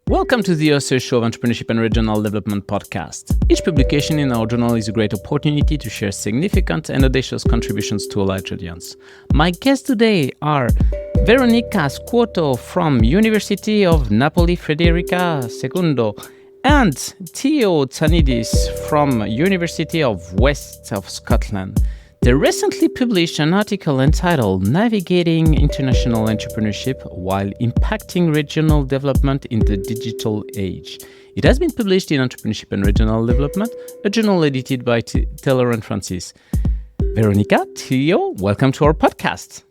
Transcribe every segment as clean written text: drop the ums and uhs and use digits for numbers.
Welcome to the Author Show of Entrepreneurship and Regional Development podcast. Each publication in our journal is a great opportunity to share significant and audacious contributions to a large audience. My guests today are Veronica Scuotto from University of Napoli Federica II and Theo Tzanidis from University of West of Scotland. They recently published an article entitled Navigating International Entrepreneurship While Impacting Regional Development in the Digital Age. It has been published in Entrepreneurship and Regional Development, a journal edited by Taylor and Francis. Veronica, Theo, welcome to our podcast.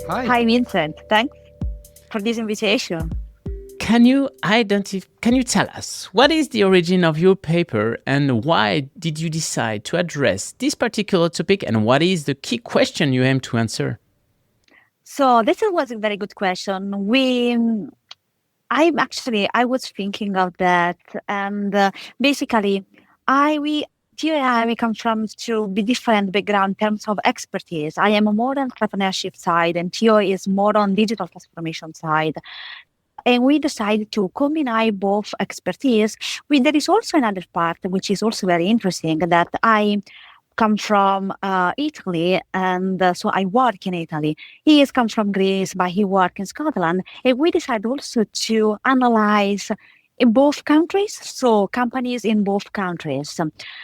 Hi, Vincent. Thanks for this invitation. Can you tell us what is the origin of your paper and why did you decide to address this particular topic and what is the key question you aim to answer? So this was a very good question. I was thinking of that, and basically, Theo and I come from two different background in terms of expertise. I am more on entrepreneurship side, and Theo is more on digital transformation side. And we decided to combine both expertise. There is also another part, which is also very interesting, that I come from Italy, and so I work in Italy. He comes from Greece, but he works in Scotland. And we decided also to analyze in both countries, so companies in both countries.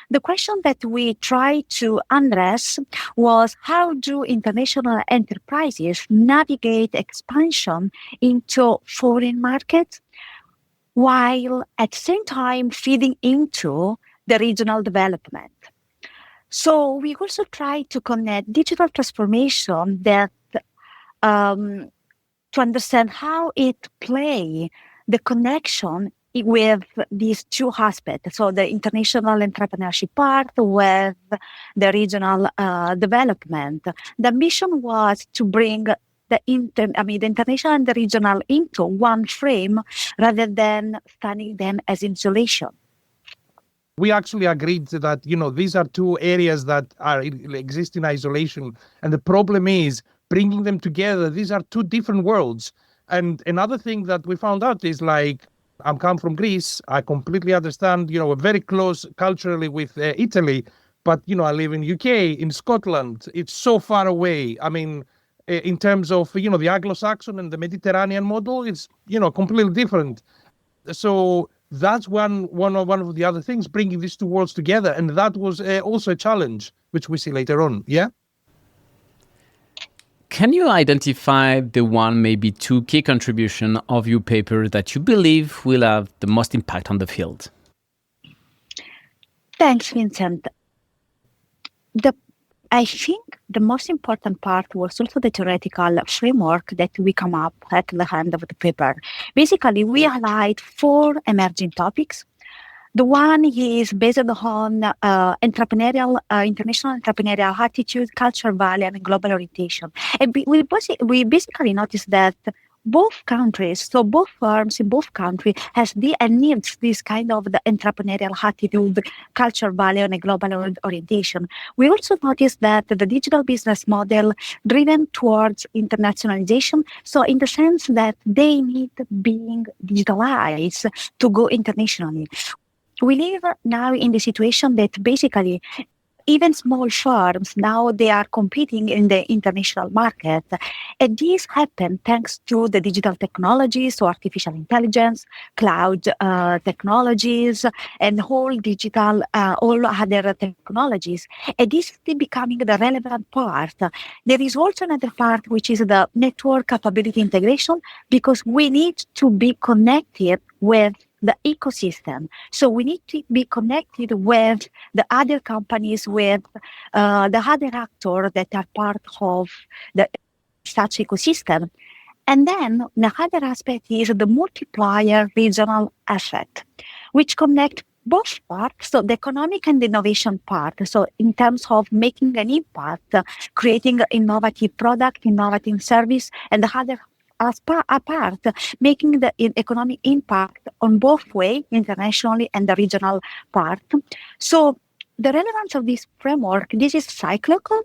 The question that we tried to address was how do international enterprises navigate expansion into foreign markets while at the same time feeding into the regional development. So we also tried to connect digital transformation to understand how it play the connection with these two aspects, so the international entrepreneurship part with the regional development. The mission was to bring the international and the regional into one frame rather than studying them as isolation. We actually agreed that, these are two areas that exist in isolation. And the problem is bringing them together. These are two different worlds. And another thing that we found out is I come from Greece. I completely understand, we're very close culturally with Italy, but, I live in UK, in Scotland. It's so far away. I mean, in terms of, the Anglo-Saxon and the Mediterranean model, it's, completely different. So that's one of the other things, bringing these two worlds together. And that was also a challenge, which we see later on. Yeah. Can you identify the one, maybe two key contributions of your paper that you believe will have the most impact on the field? Thanks, Vincent. I think the most important part was also the theoretical framework that we come up at the end of the paper. Basically, we highlight 4 emerging topics. The one is based on international entrepreneurial attitude, cultural value, and global orientation. And we basically noticed that both countries, so both firms in both countries, needs this kind of the entrepreneurial attitude, cultural value, and global orientation. We also noticed that the digital business model driven towards internationalization, so in the sense that they need being digitalized to go internationally. We live now in the situation that basically even small firms now they are competing in the international market. And this happened thanks to the digital technologies, so artificial intelligence, cloud technologies, and all other technologies. And this is becoming the relevant part. There is also another part, which is the network capability integration, because we need to be connected with the ecosystem. So we need to be connected with the other companies, with the other actors that are part of such ecosystem. And then the other aspect is the multiplier regional asset, which connect both parts, so the economic and the innovation part. So in terms of making an impact, creating innovative product, innovative service, and the other apart, making the economic impact on both way, internationally and the regional part. So the relevance of this framework, this is cyclical.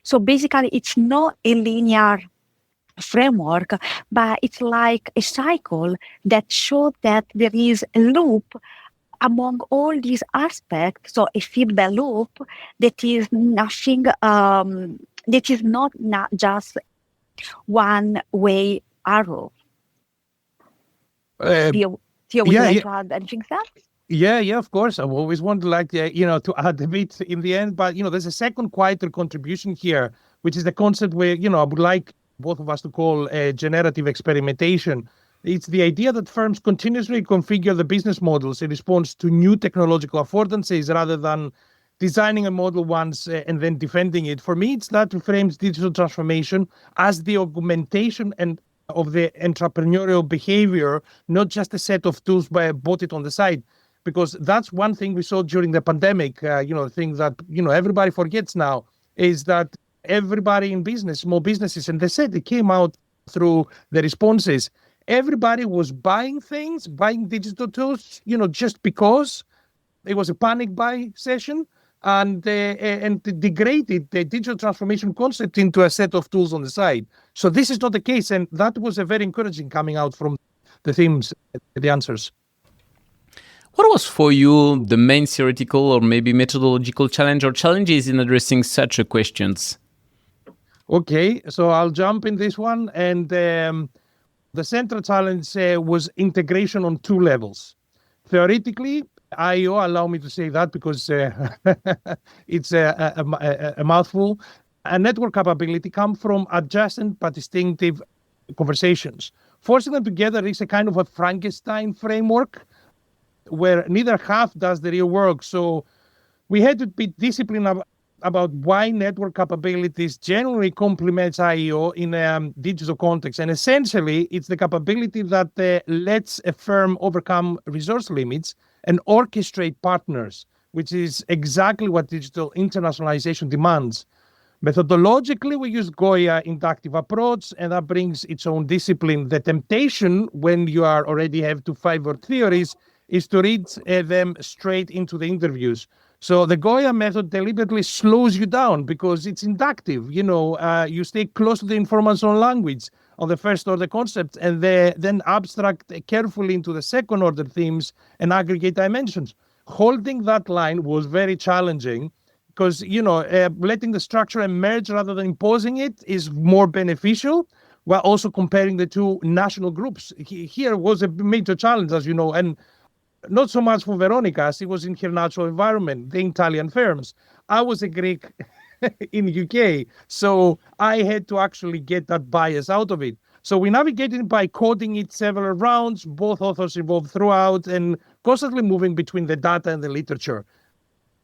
So basically, it's not a linear framework, but it's like a cycle that shows that there is a loop among all these aspects. So a feedback loop that is nothing, that is not just one way arrow. Uh, Theo, would you yeah, like yeah, to add anything to that? yeah, of course. I've always wanted, like, to add a bit in the end. But, there's a second quieter contribution here, which is the concept where, I would like both of us to call generative experimentation. It's the idea that firms continuously configure the business models in response to new technological affordances rather than designing a model once and then defending it. For me, it's that frames digital transformation as the augmentation and of the entrepreneurial behavior, not just a set of tools bought it on the side. Because that's one thing we saw during the pandemic, thing that, everybody forgets now, is that everybody in business, small businesses, and they said it came out through the responses. Everybody was buying things, buying digital tools, just because it was a panic buy session, and degraded the digital transformation concept into a set of tools on the side. So this is not the case, and that was a very encouraging coming out from the themes, the answers. What was for you the main theoretical or maybe methodological challenge or challenges in addressing such questions? Okay, so I'll jump in this one. And the central challenge was integration on two levels. Theoretically, IO, allow me to say that because it's a mouthful. A network capability come from adjacent but distinctive conversations. Forcing them together is a kind of a Frankenstein framework where neither half does the real work. So we had to be disciplined about why network capabilities generally complements IEO in a digital context. And essentially, it's the capability that lets a firm overcome resource limits and orchestrate partners, which is exactly what digital internationalization demands. Methodologically, we use Goya inductive approach, and that brings its own discipline. The temptation when you are already have to favor theories is to read them straight into the interviews. So the Goya method deliberately slows you down because it's inductive. You stay close to the informational language on the first order concepts and then abstract carefully into the second order themes and aggregate dimensions. Holding that line was very challenging because, letting the structure emerge rather than imposing it is more beneficial, while also comparing the two national groups. Here was a major challenge, as you know, and not so much for Veronica, as it was in her natural environment, the Italian firms. I was a Greek in UK, so I had to actually get that bias out of it. So we navigated by coding it several rounds, both authors involved throughout, and constantly moving between the data and the literature.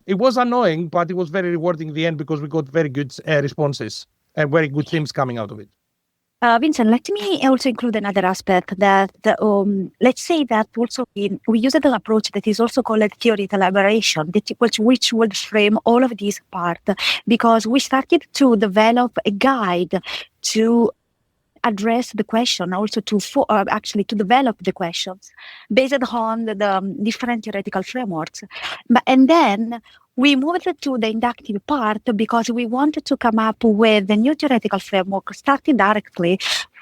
It was annoying, but it was very rewarding in the end because we got very good responses and very good themes coming out of it. Vincent, let me also include another aspect that, let's say that also we use an approach that is also called theory elaboration, which would frame all of these parts, because we started to develop a guide to address the question, also to develop the questions based on the different theoretical frameworks. And then we moved to the inductive part because we wanted to come up with a new theoretical framework, starting directly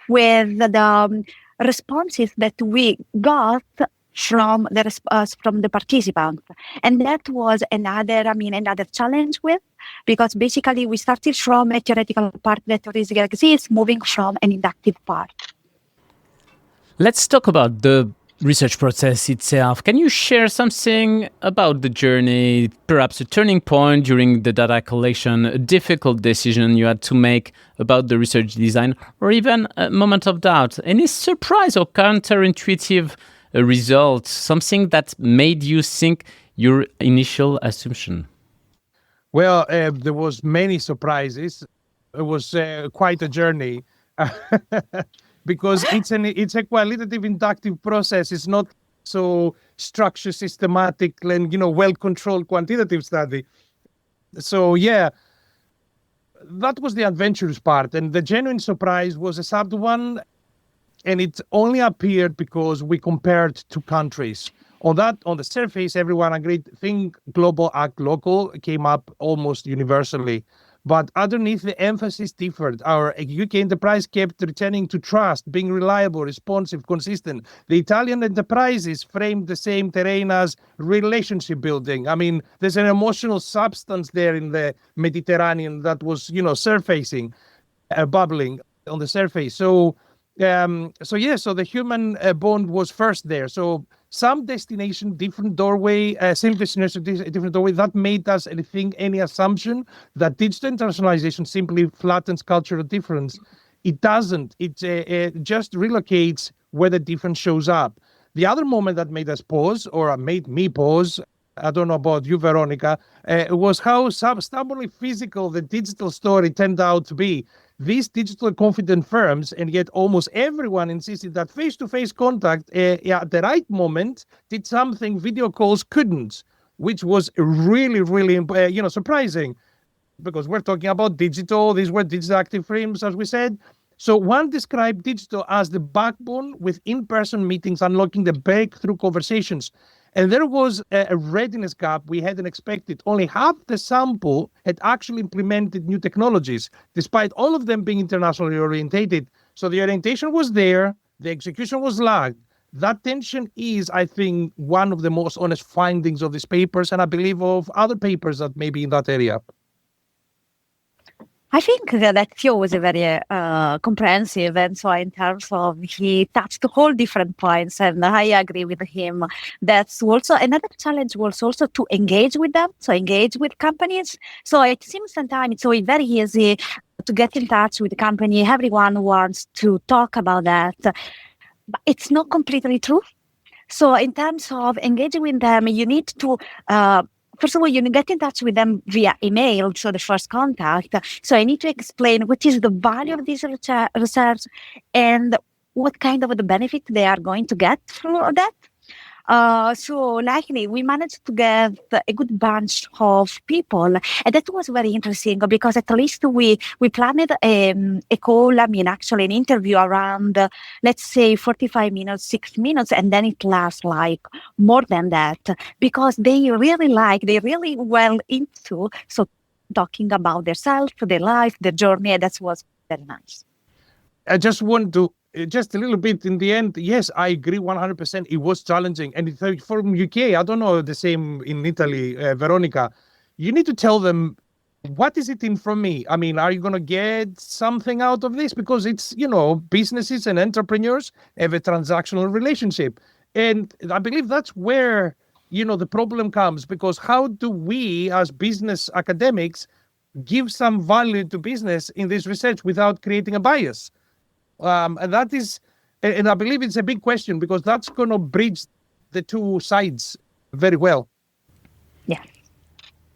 with the responses that we got from the participants. And that was another challenge because basically we started from a theoretical part that already exists, moving from an inductive part. Let's talk about the research process itself. Can you share something about the journey, perhaps a turning point during the data collection, a difficult decision you had to make about the research design, or even a moment of doubt? Any surprise or counterintuitive result, something that made you think your initial assumption? Well, there was many surprises. It was quite a journey. Because it's a qualitative inductive process. It's not so structured, systematic, and well-controlled quantitative study. So yeah, that was the adventurous part, and the genuine surprise was a subtle one, and it only appeared because we compared two countries. On the surface, everyone agreed. Think global, act local came up almost universally. But underneath, the emphasis differed. Our UK enterprise kept returning to trust, being reliable, responsive, consistent. The Italian enterprises framed the same terrain as relationship building. I mean, there's an emotional substance there in the Mediterranean that was, surfacing, bubbling on the surface. So the human bond was first there. So some destination, different doorway, same destination, different doorway. That made us think any assumption that digital internationalization simply flattens cultural difference. It doesn't. It just relocates where the difference shows up. The other moment that made us pause, or made me pause, I don't know about you, Veronica, was how stubbornly physical the digital story turned out to be. These digital confident firms, and yet almost everyone insisted that face-to-face contact at the right moment did something video calls couldn't, which was really, really, surprising, because we're talking about digital. These were digital active firms, as we said. So one described digital as the backbone, with in-person meetings unlocking the breakthrough conversations. And there was a readiness gap we hadn't expected. Only half the sample had actually implemented new technologies, despite all of them being internationally orientated. So the orientation was there, the execution was lagged. That tension is, I think, one of the most honest findings of these papers, and I believe of other papers that may be in that area. I think that Theo was a very comprehensive, and so in terms of he touched all different points, and I agree with him. That's also another challenge was also to engage with them, so engage with companies. So it seems sometimes it's so very easy to get in touch with the company. Everyone wants to talk about that, but it's not completely true. So in terms of engaging with them, you need to first of all, you get in touch with them via email, so the first contact. So I need to explain what is the value of this research and what kind of the benefit they are going to get from that. So likely we managed to get a good bunch of people, and that was very interesting because at least we planned a call, actually an interview around, let's say 45 minutes, 60 minutes, and then it lasts like more than that because they really well into talking about themselves, their life, their journey, and that was very nice. I just want to just a little bit in the end. Yes, I agree 100%. It was challenging. And from UK, I don't know the same in Italy, Veronica, you need to tell them, what is it in from me? I mean, are you going to get something out of this? Because it's, businesses and entrepreneurs have a transactional relationship. And I believe that's where, the problem comes, because how do we as business academics give some value to business in this research without creating a bias? And that is, and I believe it's a big question because that's going to bridge the two sides very well. Yeah.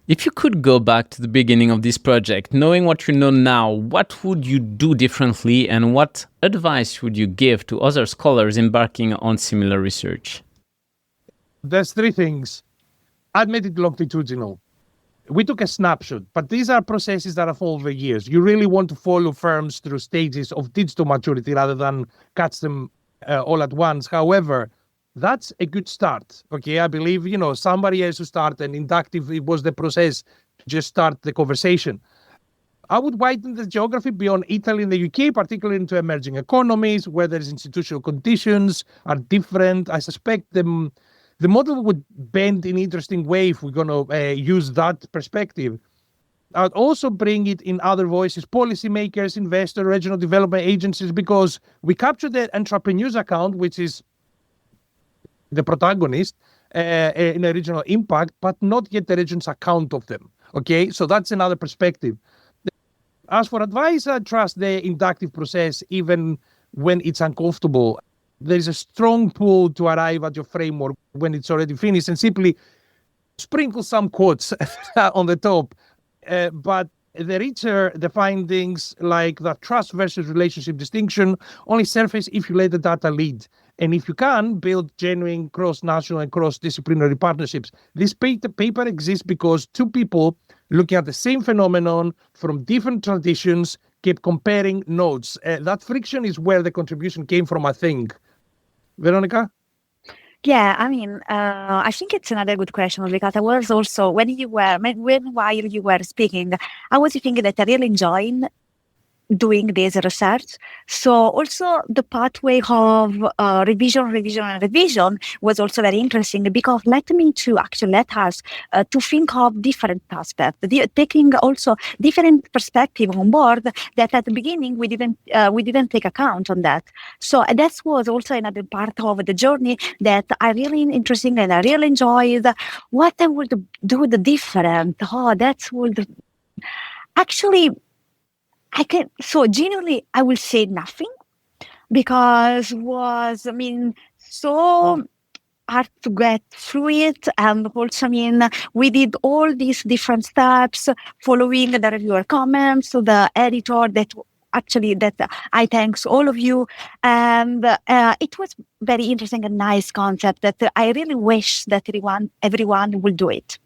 If you could go back to the beginning of this project, knowing what you know now, what would you do differently and what advice would you give to other scholars embarking on similar research? There's three things. I'd made it longitudinal. We took a snapshot, but these are processes that evolve over years. You really want to follow firms through stages of digital maturity rather than catch them all at once. However, that's a good start. Okay, I believe, somebody has to start, and inductive, it was the process to just start the conversation. I would widen the geography beyond Italy and the UK, particularly into emerging economies where there's institutional conditions are different. I suspect the model would bend in an interesting way if we're going to use that perspective. I'd also bring it in other voices, policymakers, investors, regional development agencies, because we capture the entrepreneur's account, which is the protagonist in a regional impact, but not yet the region's account of them. Okay, so that's another perspective. As for advice, I trust the inductive process, even when it's uncomfortable. There is a strong pull to arrive at your framework when it's already finished and simply sprinkle some quotes on the top. But the richer the findings, like the trust versus relationship distinction, only surface if you let the data lead. And if you can, build genuine cross-national and cross-disciplinary partnerships. This paper exists because two people looking at the same phenomenon from different traditions keep comparing notes. That friction is where the contribution came from, I think. Veronica? Yeah, I mean, I think it's another good question because I was also while you were speaking, I was thinking that I really enjoying doing this research. So also the pathway of revision was also very interesting because let us to think of different aspects, taking also different perspective on board that at the beginning we didn't take account on that. So that was also another part of the journey that I really interesting and I really enjoyed. What I would do the different. Oh, that would actually I can so genuinely I will say nothing because was I mean so hard to get through it, and also I mean we did all these different steps following the reviewer comments to the editor that I thanks all of you, and it was very interesting and nice concept that I really wish that everyone will do it.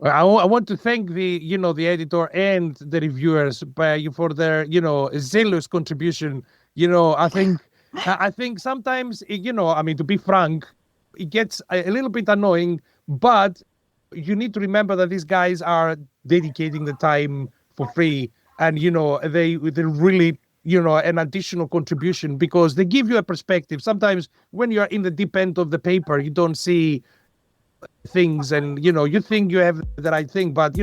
I want to thank the editor and the reviewers for their, zealous contribution. I think sometimes, I mean, to be frank, it gets a little bit annoying, but you need to remember that these guys are dedicating the time for free, and they really, an additional contribution because they give you a perspective. Sometimes when you're in the deep end of the paper, you don't see things, and you think you have the right thing, but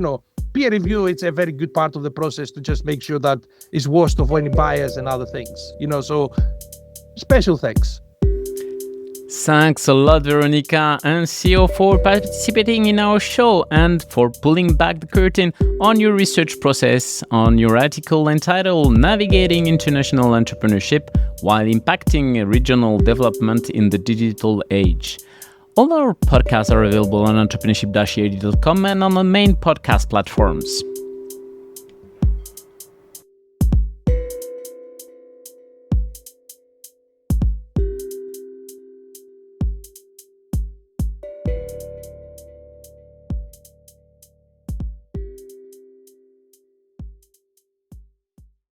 peer review, it's a very good part of the process to just make sure that it's washed of any bias and other things, so special thanks. Thanks a lot, Veronica and Theo, for participating in our show and for pulling back the curtain on your research process on your article entitled Navigating International Entrepreneurship While Impacting Regional Development in the Digital Age. All our podcasts are available on entrepreneurship-edu.com and on the main podcast platforms.